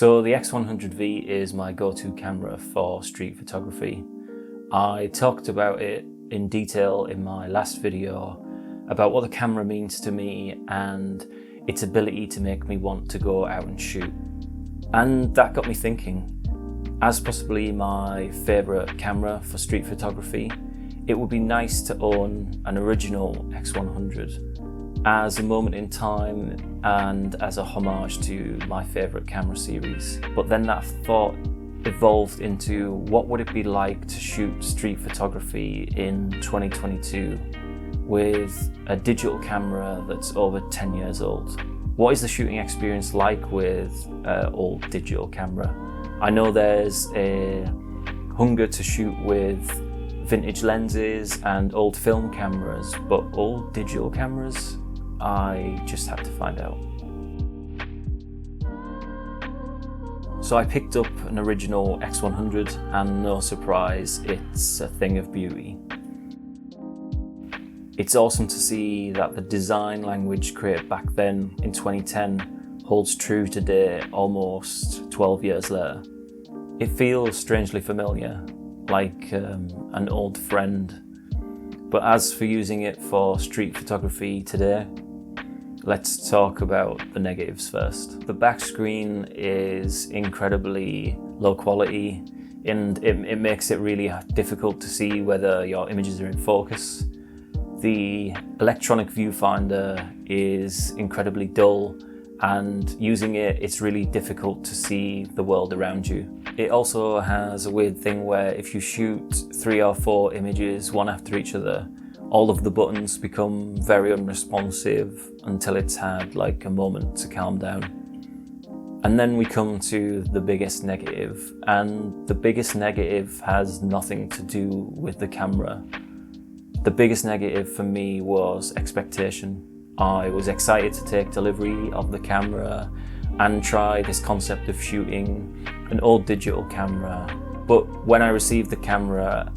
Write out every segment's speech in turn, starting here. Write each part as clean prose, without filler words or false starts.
So the X100V is my go-to camera for street photography. I talked about it in detail in my last video about what the camera means to me and its ability to make me want to go out and shoot. And that got me thinking, as possibly my favourite camera for street photography, it would be nice to own an original X100 as a moment in time and as a homage to my favourite camera series. But then that thought evolved into what would it be like to shoot street photography in 2022 with a digital camera that's over 10 years old. What is the shooting experience like with an old digital camera? I know there's a hunger to shoot with vintage lenses and old film cameras, but old digital cameras? I just had to find out. So I picked up an original X100 and no surprise, it's a thing of beauty. It's awesome to see that the design language created back then in 2010 holds true today, almost 12 years later. It feels strangely familiar, like an old friend. But as for using it for street photography today, let's talk about the negatives first. The back screen is incredibly low quality and it makes it really difficult to see whether your images are in focus. The electronic viewfinder is incredibly dull, and using it, it's really difficult to see the world around you. It also has a weird thing where if you shoot 3 or 4 images one after each other, all of the buttons become very unresponsive until it's had like a moment to calm down. And then we come to the biggest negative, and the biggest negative has nothing to do with the camera. The biggest negative for me was expectation. I was excited to take delivery of the camera and try this concept of shooting an old digital camera. But when I received the camera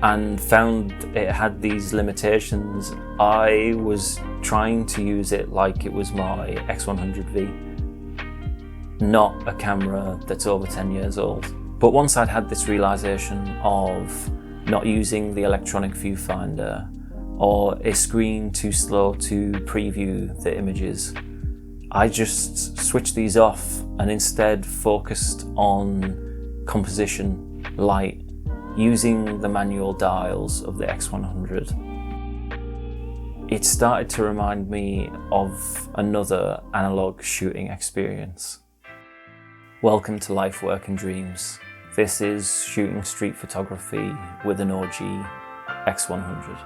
and found it had these limitations, I was trying to use it like it was my X100V, not a camera that's over 10 years old. But once I'd had this realization of not using the electronic viewfinder or a screen too slow to preview the images, I just switched these off and instead focused on composition, light, using the manual dials of the X100. It started to remind me of another analog shooting experience. Welcome to Life, Work and Dreams. This is shooting street photography with an OG X100.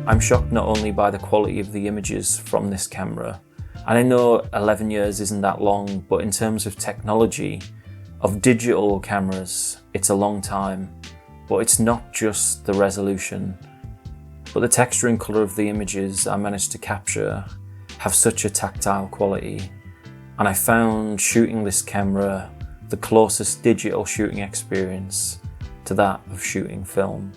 I'm shocked not only by the quality of the images from this camera, and I know 11 years isn't that long, but in terms of technology, of digital cameras, it's a long time. But it's not just the resolution, but the texture and colour of the images I managed to capture have such a tactile quality, and I found shooting this camera the closest digital shooting experience to that of shooting film.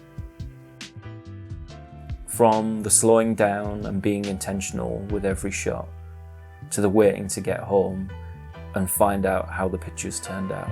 From the slowing down and being intentional with every shot, to the waiting to get home and find out how the pictures turned out.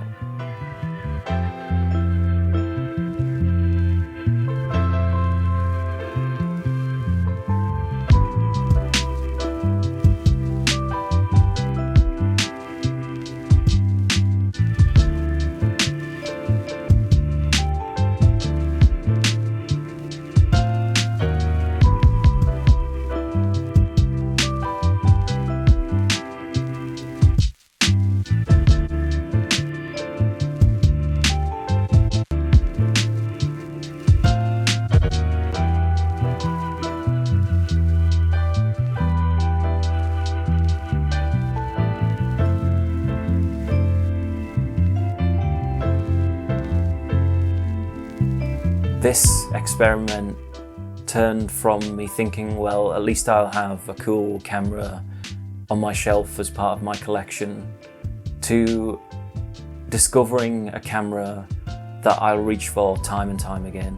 experiment turned from me thinking, well, at least I'll have a cool camera on my shelf as part of my collection, to discovering a camera that I'll reach for time and time again.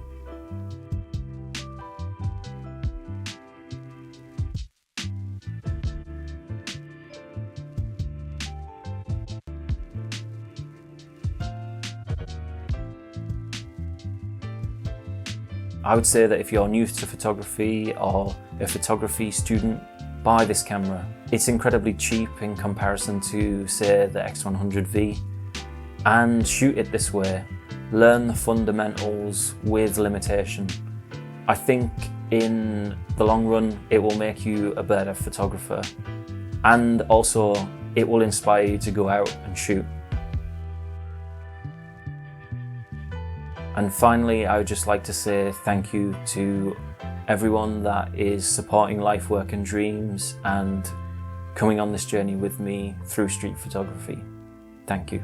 I would say that if you're new to photography or a photography student, buy this camera. It's incredibly cheap in comparison to, say, the X100V, and shoot it this way. Learn the fundamentals with limitation. I think in the long run it will make you a better photographer, and also it will inspire you to go out and shoot. And finally, I would just like to say thank you to everyone that is supporting Life, Work and Dreams and coming on this journey with me through street photography. Thank you.